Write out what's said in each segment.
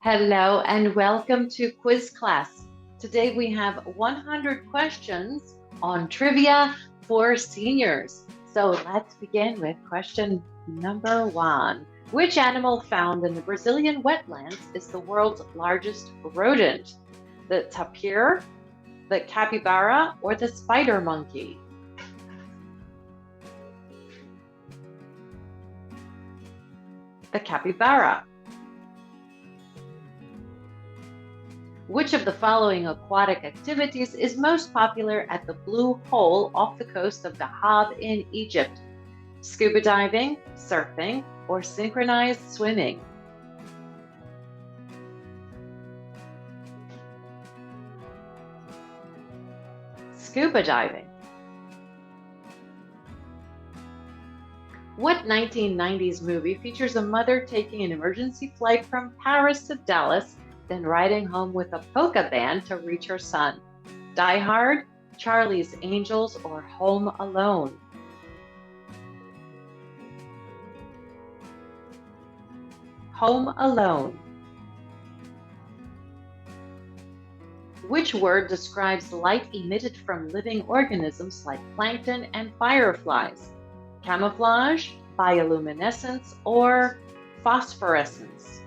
Hello and welcome to Quiz Class. Today we have 100 questions on trivia for seniors. So let's begin with question number 1. Which animal found in the Brazilian wetlands is the world's largest rodent? The tapir, the capybara, or the spider monkey? The capybara. Which of the following aquatic activities is most popular at the Blue Hole off the coast of Dahab in Egypt? Scuba diving, surfing, or synchronized swimming? Scuba diving. What 1990s movie features a mother taking an emergency flight from Paris to Dallas, then riding home with a polka band to reach her son? Die Hard, Charlie's Angels, or Home Alone? Home Alone. Which word describes light emitted from living organisms like plankton and fireflies? Camouflage, bioluminescence, or phosphorescence?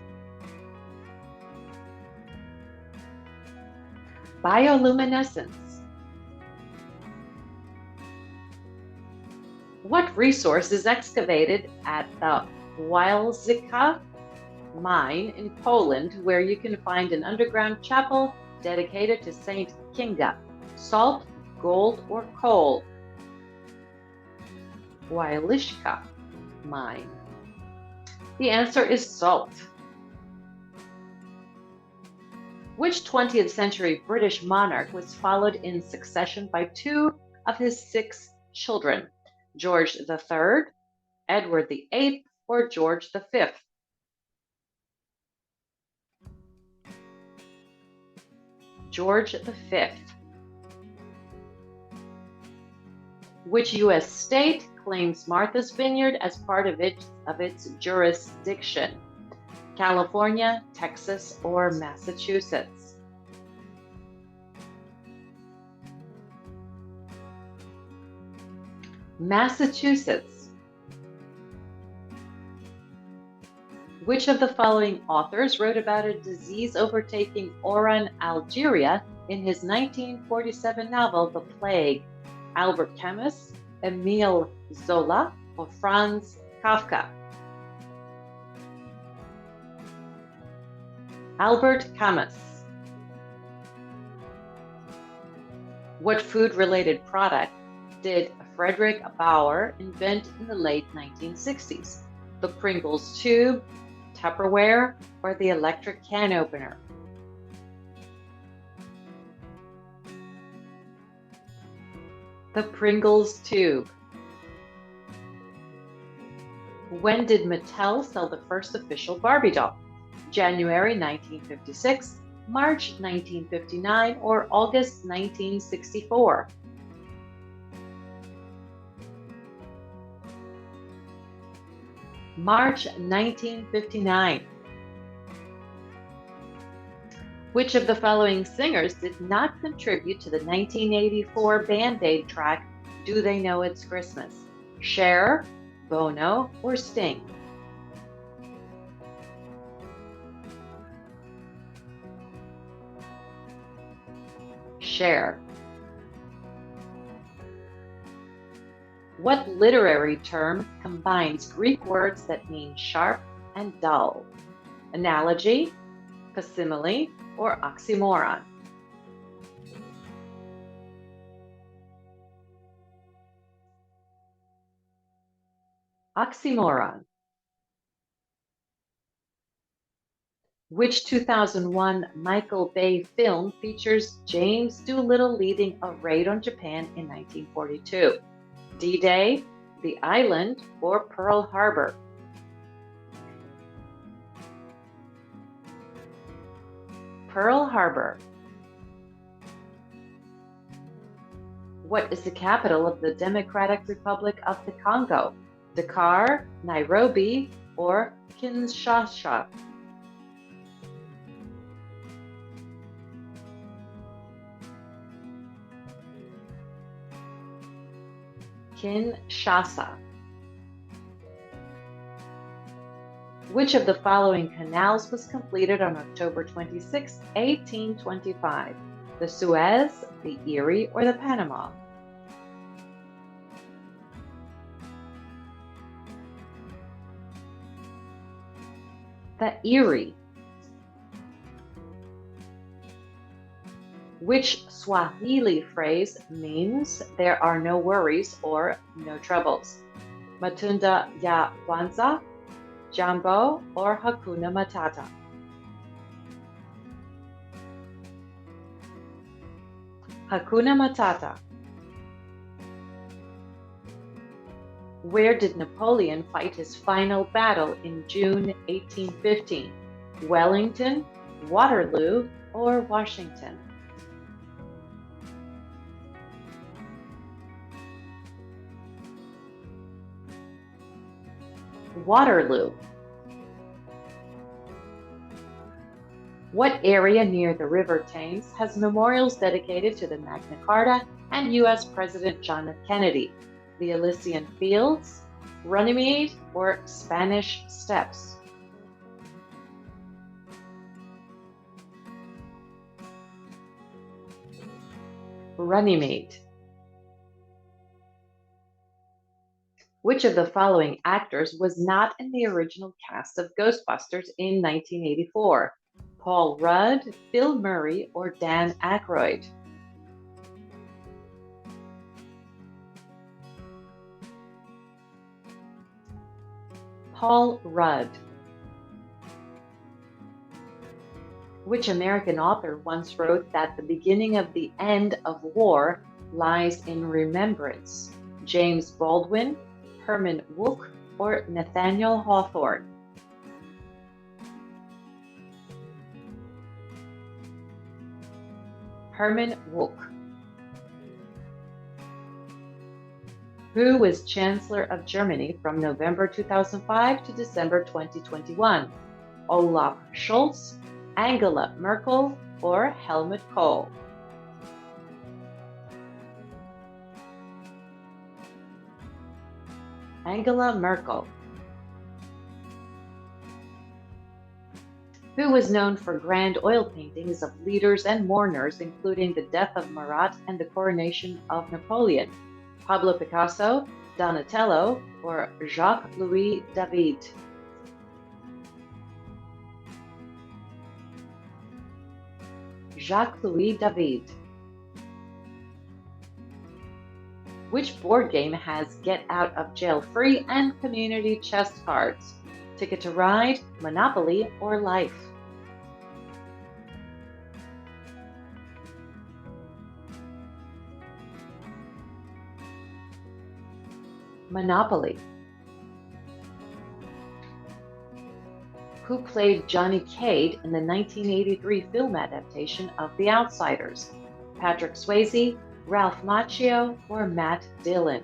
Bioluminescence. What resource is excavated at the Wałęsa mine in Poland, where you can find an underground chapel dedicated to Saint Kinga? Salt, gold, or coal? Wałęsa mine. The answer is salt. Which 20th century British monarch was followed in succession by two of his 6 children? George III, Edward VIII, or George V? George V. Which U.S. state claims Martha's Vineyard as part of its jurisdiction? California, Texas, or Massachusetts? Massachusetts. Which of the following authors wrote about a disease overtaking Oran, Algeria in his 1947 novel, The Plague? Albert Camus, Emile Zola, or Franz Kafka? Albert Camus. What food-related product did Frederick Bauer invent in the late 1960s? The Pringles tube, Tupperware, or the electric can opener? The Pringles tube. When did Mattel sell the first official Barbie doll? January 1956, March 1959, or August 1964? March 1959. Which of the following singers did not contribute to the 1984 Band Aid track, Do They Know It's Christmas? Cher, Bono, or Sting? Cher. What literary term combines Greek words that mean sharp and dull? Analogy, facsimile, or oxymoron? Oxymoron. Which 2001 Michael Bay film features James Doolittle leading a raid on Japan in 1942? D-Day, The Island, or Pearl Harbor? Pearl Harbor. What is the capital of the Democratic Republic of the Congo? Dakar, Nairobi, or Kinshasa? Kinshasa. Which of the following canals was completed on October 26, 1825? The Suez, the Erie, or the Panama? The Erie. Which Swahili phrase means there are no worries or no troubles? Matunda ya kwanza, Jambo, or Hakuna Matata? Hakuna Matata. Where did Napoleon fight his final battle in June 1815? Wellington, Waterloo, or Washington? Waterloo. What area near the River Thames has memorials dedicated to the Magna Carta and U.S. President John F. Kennedy? The Elysian Fields, Runnymede, or Spanish Steps? Runnymede. Which of the following actors was not in the original cast of Ghostbusters in 1984? Paul Rudd, Bill Murray, or Dan Aykroyd? Paul Rudd. Which American author once wrote that the beginning of the end of war lies in remembrance? James Baldwin, Herman Wouk, or Nathaniel Hawthorne? Herman Wouk. Who was Chancellor of Germany from November 2005 to December 2021? Olaf Scholz, Angela Merkel, or Helmut Kohl? Angela Merkel. Who was known for grand oil paintings of leaders and mourners, including the death of Marat and the coronation of Napoleon? Pablo Picasso, Donatello, or Jacques-Louis David? Jacques-Louis David. Which board game has Get Out of Jail Free and Community Chest cards? Ticket to Ride, Monopoly, or Life? Monopoly. Who played Johnny Cade in the 1983 film adaptation of The Outsiders? Patrick Swayze, Ralph Macchio, or Matt Dillon?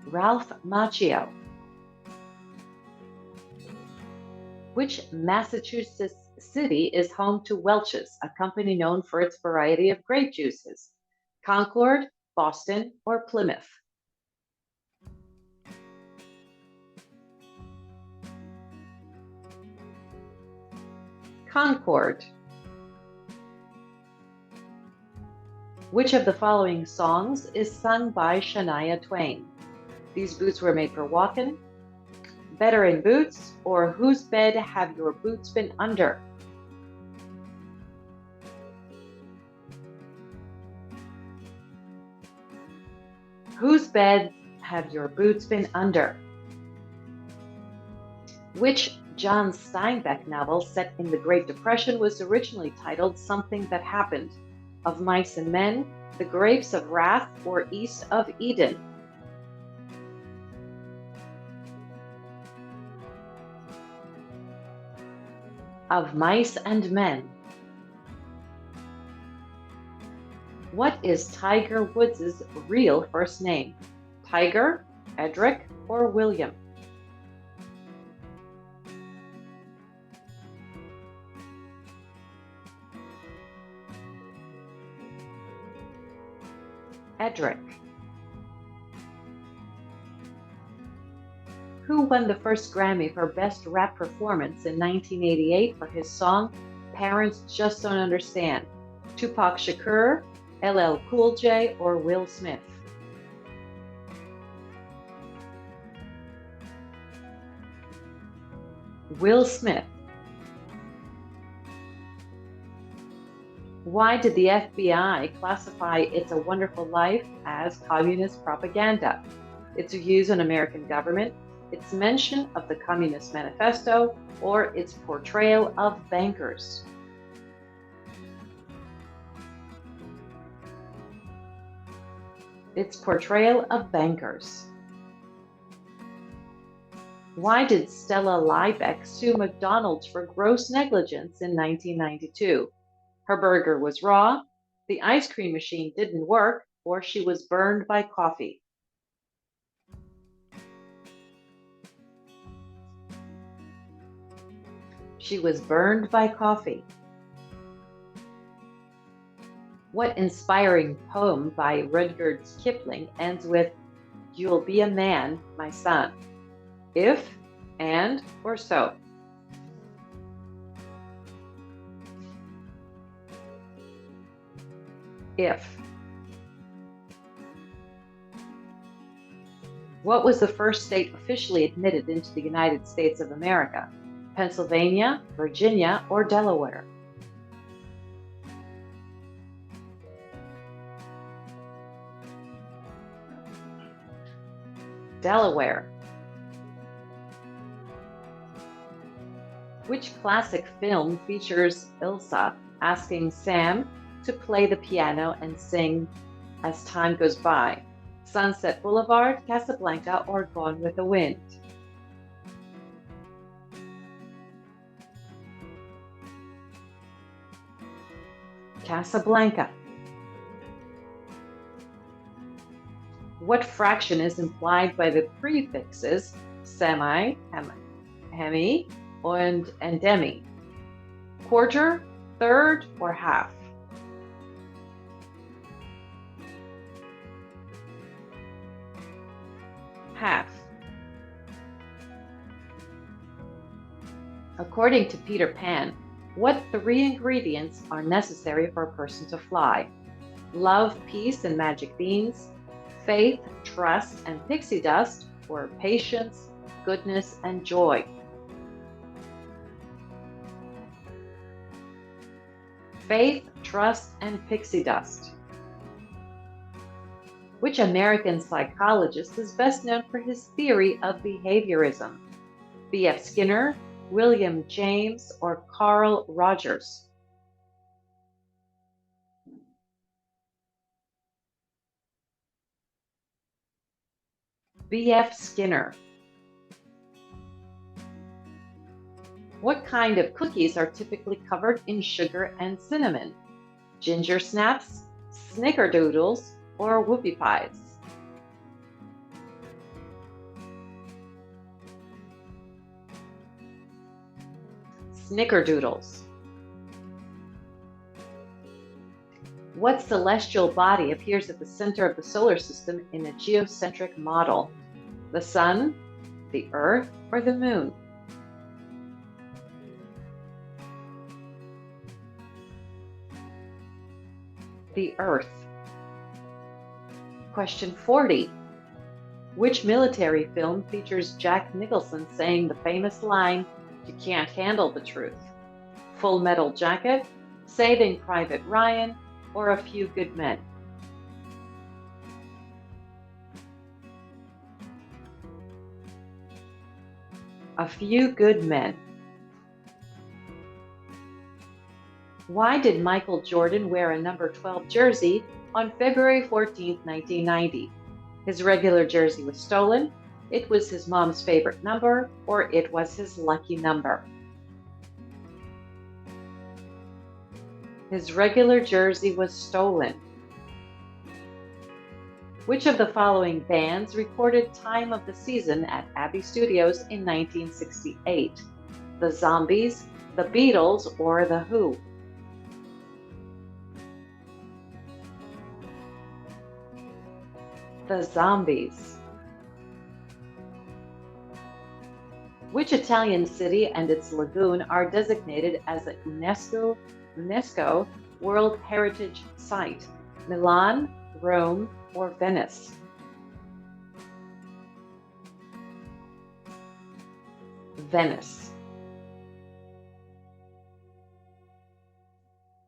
Ralph Macchio. Which Massachusetts city is home to Welch's, a company known for its variety of grape juices? Concord, Boston, or Plymouth? Concord. Which of the following songs is sung by Shania Twain? These Boots Were Made for Walkin', Better in Boots, or Whose Bed Have Your Boots Been Under? Whose bed have your boots been under? Which John Steinbeck novel set in the Great Depression was originally titled Something That Happened? Of Mice and Men, The Grapes of Wrath, or East of Eden? Of Mice and Men. What is Tiger Woods' real first name? Tiger, Edric, or William? Edric. Who won the first Grammy for Best Rap Performance in 1988 for his song Parents Just Don't Understand? Tupac Shakur, LL Cool J, or Will Smith? Will Smith. Why did the FBI classify It's a Wonderful Life as communist propaganda? Its views on American government, its mention of the Communist Manifesto, or its portrayal of bankers? Its portrayal of bankers. Why did Stella Liebeck sue McDonald's for gross negligence in 1992? Her burger was raw, the ice cream machine didn't work, or she was burned by coffee. She was burned by coffee. What inspiring poem by Rudyard Kipling ends with, "You'll be a man, my son"? If, and, or so? If. What was the first state officially admitted into the United States of America? Pennsylvania, Virginia, or Delaware? Delaware. Which classic film features Ilsa asking Sam to play the piano and sing As Time Goes By? Sunset Boulevard, Casablanca, or Gone with the Wind? Casablanca. What fraction is implied by the prefixes semi, hemi, and demi? Quarter, third, or half? Half. According to Peter Pan, what 3 ingredients are necessary for a person to fly? Love, peace, and magic beans, faith, trust, and pixie dust, or patience, goodness, and joy? Faith, trust, and pixie dust. Which American psychologist is best known for his theory of behaviorism? B.F. Skinner, William James, or Carl Rogers? B.F. Skinner. What kind of cookies are typically covered in sugar and cinnamon? Ginger snaps, snickerdoodles, or whoopie pies? Snickerdoodles. What celestial body appears at the center of the solar system in a geocentric model? The Sun, the Earth, or the Moon? The Earth. Question 40. Which military film features Jack Nicholson saying the famous line, "You can't handle the truth"? Full Metal Jacket, Saving Private Ryan, or A Few Good Men? A Few Good Men. Why did Michael Jordan wear a number 12 jersey on February 14, 1990? His regular jersey was stolen, it was his mom's favorite number, or it was his lucky number? His regular jersey was stolen. Which of the following bands recorded Time of the Season at Abbey Studios in 1968? The Zombies, the Beatles, or The Who? The Zombies. Which Italian city and its lagoon are designated as a UNESCO World Heritage Site? Milan, Rome, or Venice? Venice.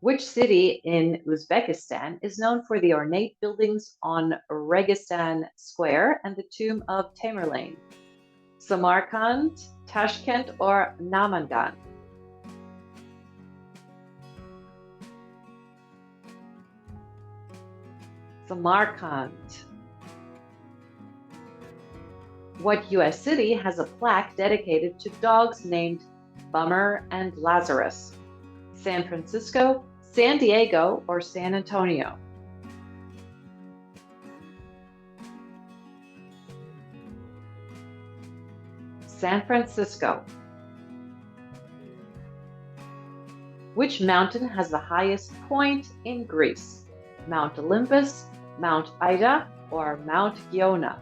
Which city in Uzbekistan is known for the ornate buildings on Registan Square and the tomb of Tamerlane? Samarkand, Tashkent, or Namangan? Samarkand. What US city has a plaque dedicated to dogs named Bummer and Lazarus? San Francisco, San Diego, or San Antonio? San Francisco. Which mountain has the highest point in Greece? Mount Olympus, Mount Ida, or Mount Giona?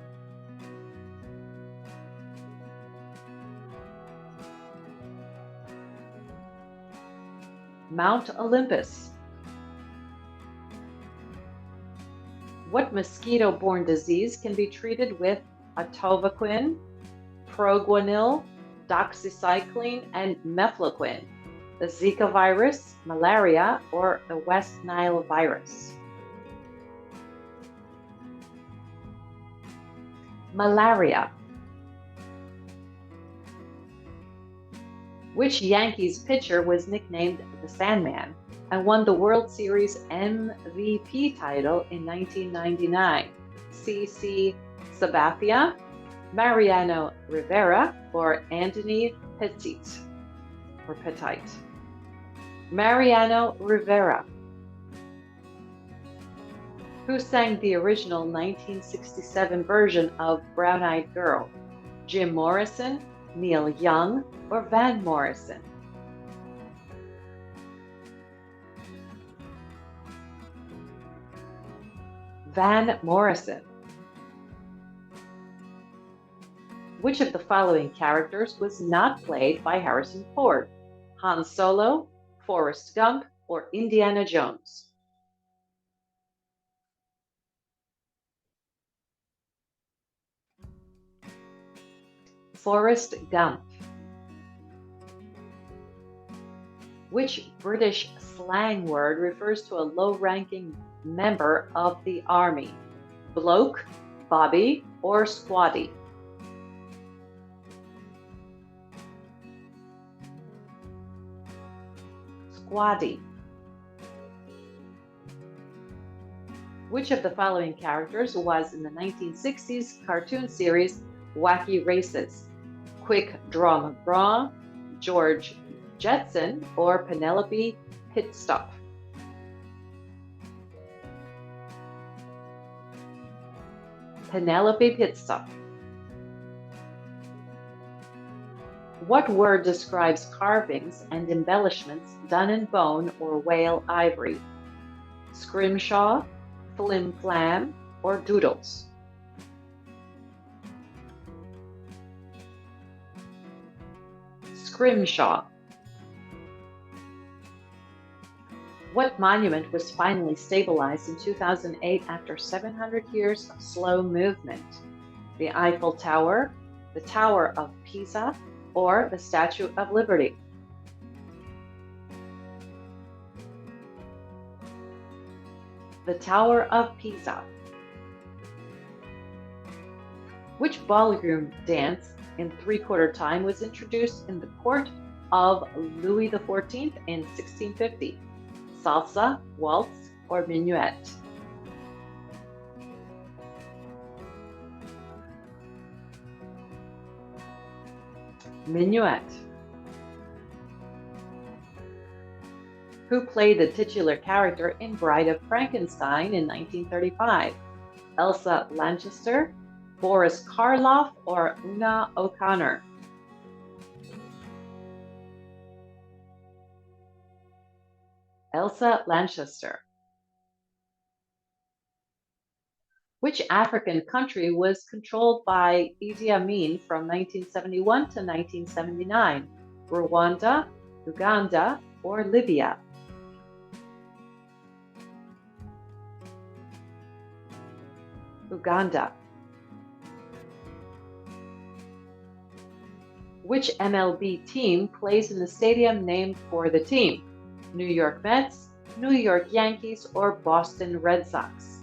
Mount Olympus. What mosquito-borne disease can be treated with atovaquone, proguanil, doxycycline, and mefloquine? The Zika virus, malaria, or the West Nile virus? Malaria. Which Yankees pitcher was nicknamed the Sandman and won the World Series MVP title in 1999? CC Sabathia, Mariano Rivera, or Anthony Pettitte? Mariano Rivera. Who sang the original 1967 version of Brown Eyed Girl? Jim Morrison, Neil Young, or Van Morrison? Van Morrison. Which of the following characters was not played by Harrison Ford? Han Solo, Forrest Gump, or Indiana Jones? Forrest Gump. Which British slang word refers to a low-ranking member of the army? Bloke, Bobby, or squatty? Squatty. Which of the following characters was in the 1960s cartoon series Wacky Races? Quick Draw McGraw, George Jetson, or Penelope Pitstop? Penelope Pitstop. What word describes carvings and embellishments done in bone or whale ivory? Scrimshaw, flim flam, or doodles? Scrimshaw. What monument was finally stabilized in 2008 after 700 years of slow movement? The Eiffel Tower, the Tower of Pisa, or the Statue of Liberty? The Tower of Pisa. Which ballroom dance in three-quarter time was introduced in the court of Louis XIV in 1650? Salsa, waltz, or minuet? Minuet. Who played the titular character in Bride of Frankenstein in 1935? Elsa Lanchester, Boris Karloff, or Una O'Connor? Elsa Lanchester. Which African country was controlled by Idi Amin from 1971 to 1979? Rwanda, Uganda, or Libya? Uganda. Which MLB team plays in the stadium named for the team? New York Mets, New York Yankees, or Boston Red Sox?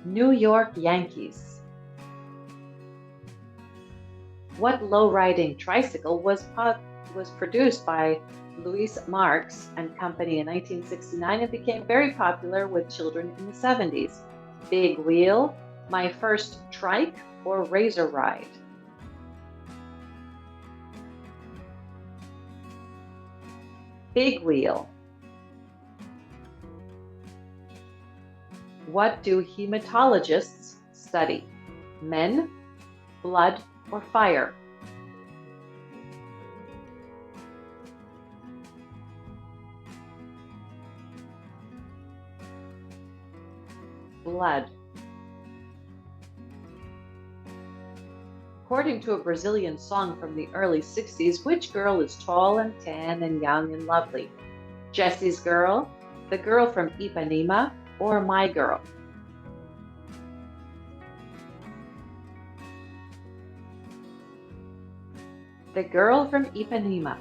New York Yankees. What low-riding tricycle was produced by Louis Marx and Company in 1969 and became very popular with children in the 70s? Big Wheel, My First Trike, or Razor Ride? Big Wheel. What do hematologists study? Men, blood, or fire? Blood. According to a Brazilian song from the early 60s, which girl is tall and tan and young and lovely? Jesse's Girl, The Girl from Ipanema, or My Girl? The Girl from Ipanema.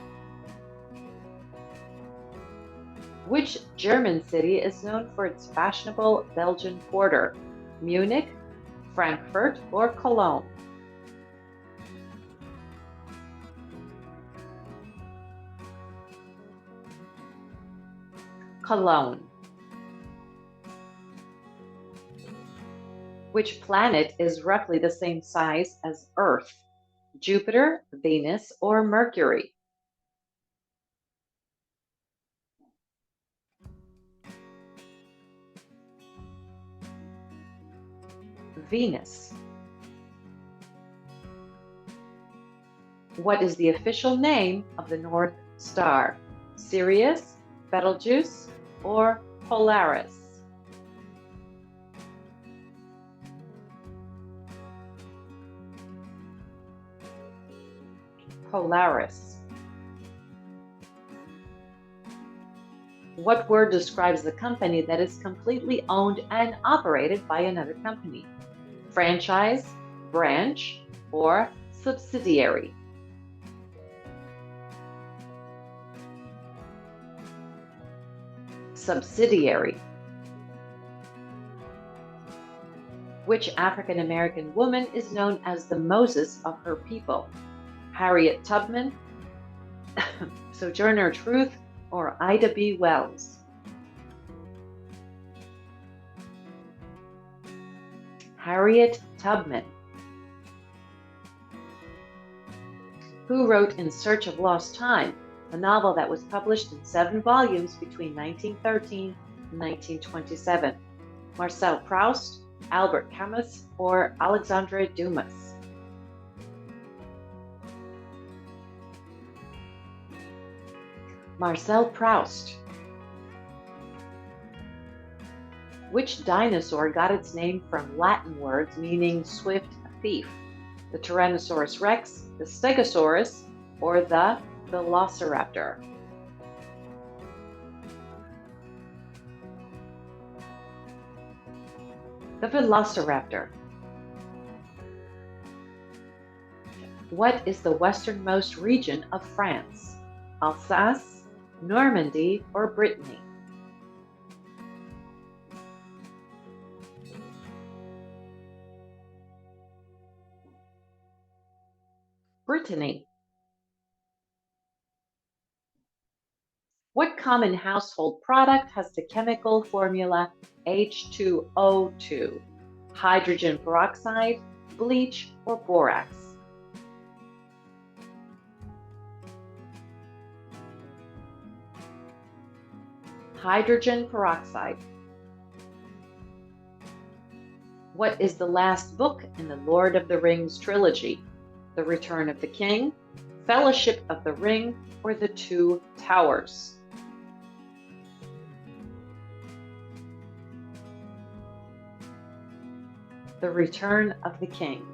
Which German city is known for its fashionable Belgian Quarter? Munich, Frankfurt, or Cologne? Cologne. Which planet is roughly the same size as Earth? Jupiter, Venus, or Mercury? Venus. What is the official name of the North Star? Sirius, Betelgeuse, or Polaris? Polaris. What word describes the company that is completely owned and operated by another company? Franchise, branch, or subsidiary? Subsidiary. Which African American woman is known as the Moses of her people? Harriet Tubman, Sojourner Truth, or Ida B. Wells? Harriet Tubman. Who wrote In Search of Lost Time, a novel that was published in 7 volumes between 1913 and 1927? Marcel Proust, Albert Camus, or Alexandre Dumas? Marcel Proust. Which dinosaur got its name from Latin words meaning swift thief? The Tyrannosaurus rex, the Stegosaurus, or the Velociraptor? The Velociraptor. What is the westernmost region of France? Alsace, Normandy, or Brittany? Brittany. What common household product has the chemical formula H2O2? Hydrogen peroxide, bleach, or borax? Hydrogen peroxide. What is the last book in the Lord of the Rings trilogy? The Return of the King, Fellowship of the Ring, or The Two Towers? The Return of the King.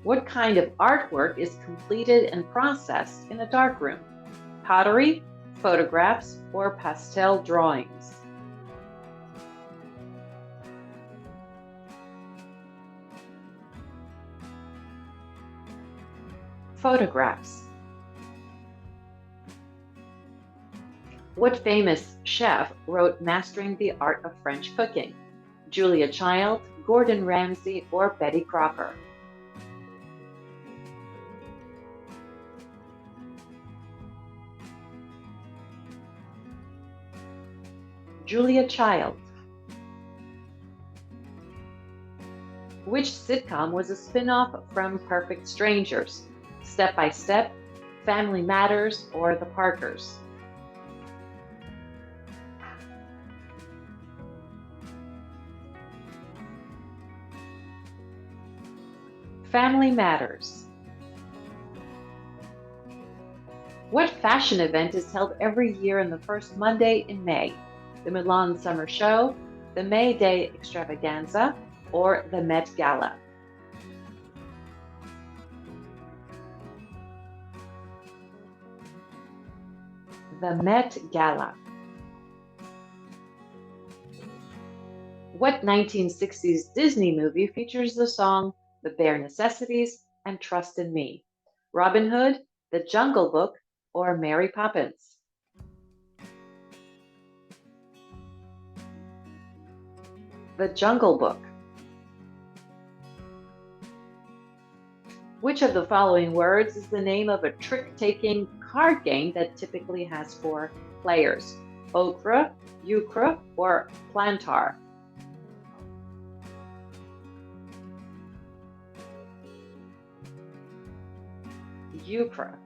What kind of artwork is completed and processed in a darkroom? Pottery, photographs, or pastel drawings? Photographs. What famous chef wrote Mastering the Art of French Cooking? Julia Child, Gordon Ramsay, or Betty Crocker? Julia Child. Which sitcom was a spin-off from Perfect Strangers? Step by Step, Family Matters, or The Parkers? Family Matters. What fashion event is held every year on the first Monday in May? The Milan Summer Show, the May Day Extravaganza, or the Met Gala? The Met Gala. What 1960s Disney movie features the song The Bare Necessities and Trust in Me? Robin Hood, The Jungle Book, or Mary Poppins? The Jungle Book. Which of the following words is the name of a trick-taking card game that typically has 4 players? Ochre, Euchre, or Plantar? Euchre.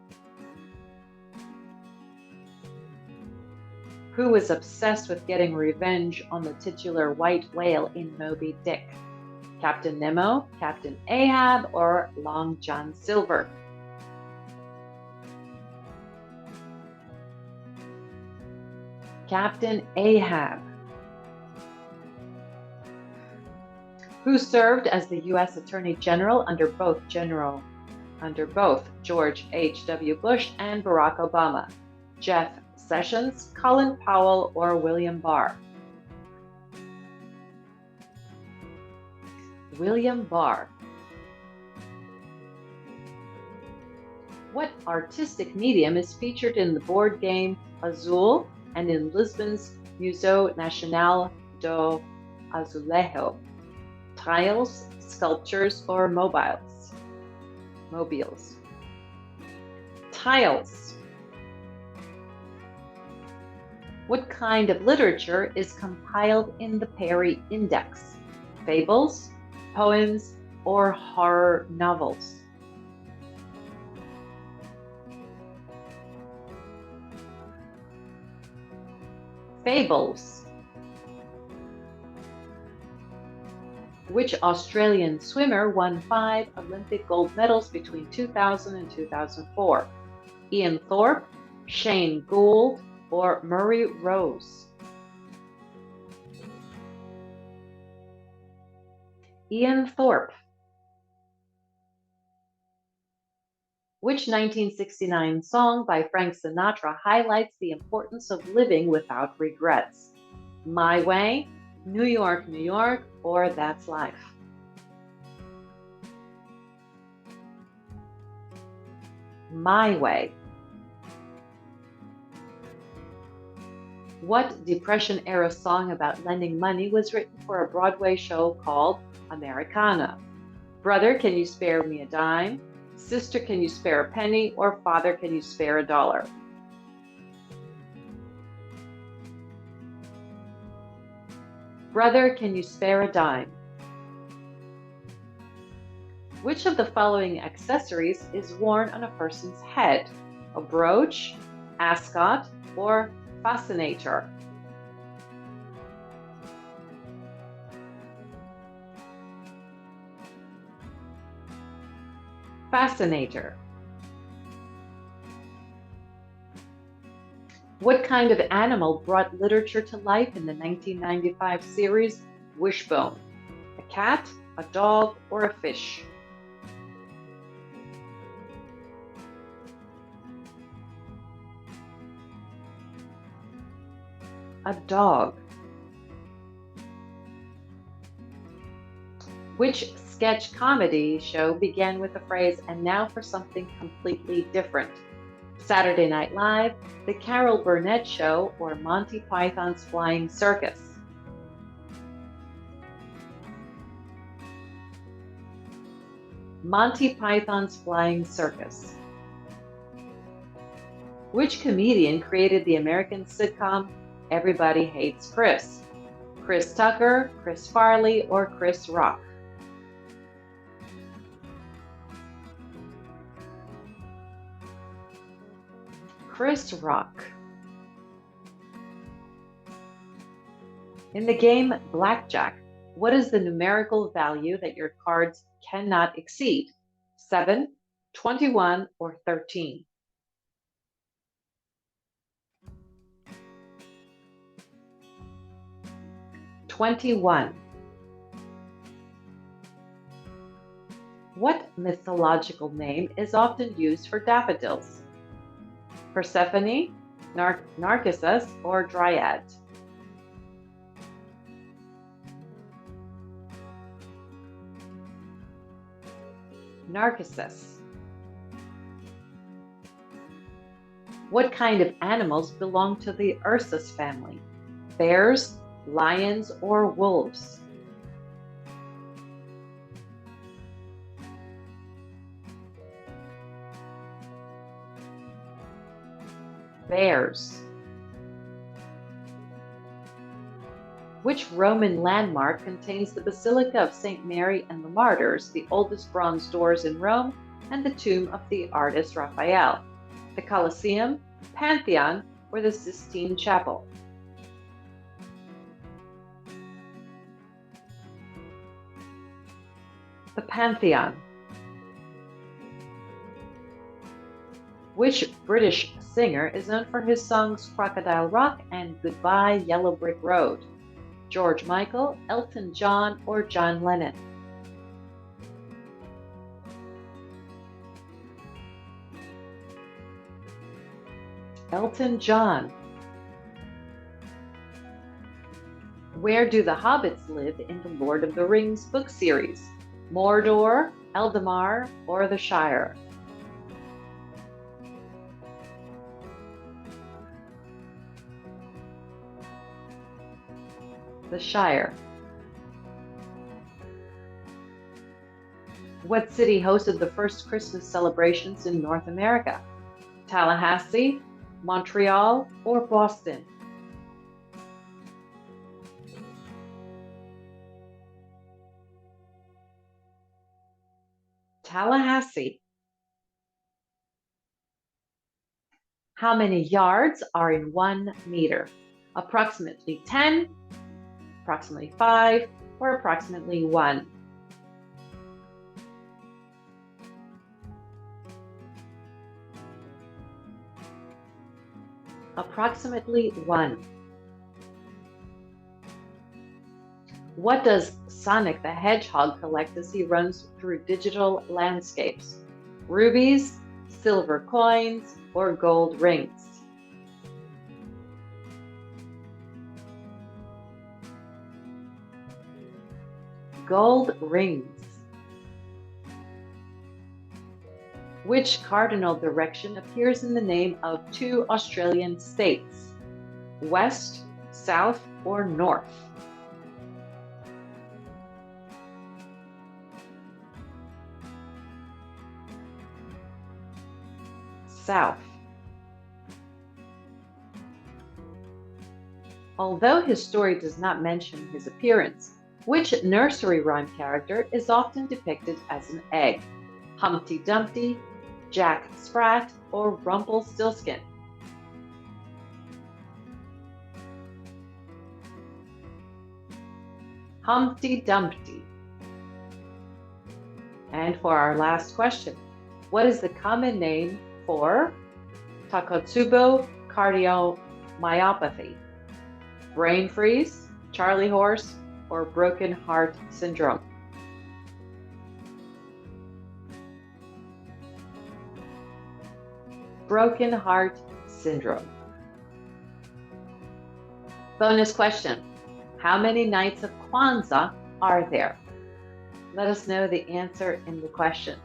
Who was obsessed with getting revenge on the titular white whale in Moby Dick? Captain Nemo, Captain Ahab, or Long John Silver? Captain Ahab. Who served as the U.S. Attorney General under both George H.W. Bush and Barack Obama? Jeff Sessions, Colin Powell, or William Barr? William Barr. What artistic medium is featured in the board game Azul and in Lisbon's Museu Nacional do Azulejo? Tiles, sculptures, or mobiles? Mobiles. Tiles. What kind of literature is compiled in the Perry Index? Fables, poems, or horror novels? Fables. Which Australian swimmer won 5 Olympic gold medals between 2000 and 2004? Ian Thorpe, Shane Gould, or Murray Rose? Ian Thorpe. Which 1969 song by Frank Sinatra highlights the importance of living without regrets? My Way, New York, New York, or That's Life? My Way. What Depression-era song about lending money was written for a Broadway show called Americana? Brother, Can You Spare Me a Dime? Sister, Can You Spare a Penny? Or Father, Can You Spare a Dollar? Brother, Can You Spare a Dime? Which of the following accessories is worn on a person's head? A brooch, ascot, or fascinator? Fascinator. What kind of animal brought literature to life in the 1995 series Wishbone? A cat, a dog, or a fish? A dog. Which sketch comedy show began with the phrase, "and now for something completely different"? Saturday Night Live, The Carol Burnett Show, or Monty Python's Flying Circus? Monty Python's Flying Circus. Which comedian created the American sitcom Everybody Hates Chris? Chris Tucker, Chris Farley, or Chris Rock? Chris Rock. In the game Blackjack, what is the numerical value that your cards cannot exceed? 7, 21, or 13? 21. What mythological name is often used for daffodils? Persephone, Narcissus, or Dryad? Narcissus. What kind of animals belong to the Ursus family? Bears, lions, or wolves? Bears. Which Roman landmark contains the Basilica of St. Mary and the Martyrs, the oldest bronze doors in Rome, and the tomb of the artist Raphael? The Colosseum, Pantheon, or the Sistine Chapel? The Pantheon. Which British singer is known for his songs Crocodile Rock and Goodbye Yellow Brick Road? George Michael, Elton John, or John Lennon? Elton John. Where do the hobbits live in the Lord of the Rings book series? Mordor, Eldamar, or the Shire? The Shire. What city hosted the first Christmas celebrations in North America? Tallahassee, Montreal, or Boston? Tallahassee. How many yards are in 1 meter? Approximately 10, approximately 5, or approximately 1? Approximately 1. What does Sonic the Hedgehog collect as he runs through digital landscapes? Rubies, silver coins, or gold rings? Gold rings. Which cardinal direction appears in the name of 2 Australian states? West, south, or north? South. Although his story does not mention his appearance, which nursery rhyme character is often depicted as an egg? Humpty Dumpty, Jack Sprat, or Rumpelstiltskin? Humpty Dumpty. And for our last question, What is the common name for Takotsubo cardiomyopathy? Brain freeze, Charlie horse, or broken heart syndrome? Broken heart syndrome. Bonus question. How many nights of Kwanzaa are there? Let us know the answer in the questions,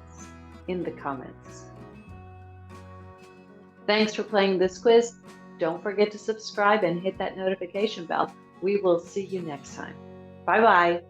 in the comments. Thanks for playing this quiz. Don't forget to subscribe and hit that notification bell. We will see you next time. Bye-bye.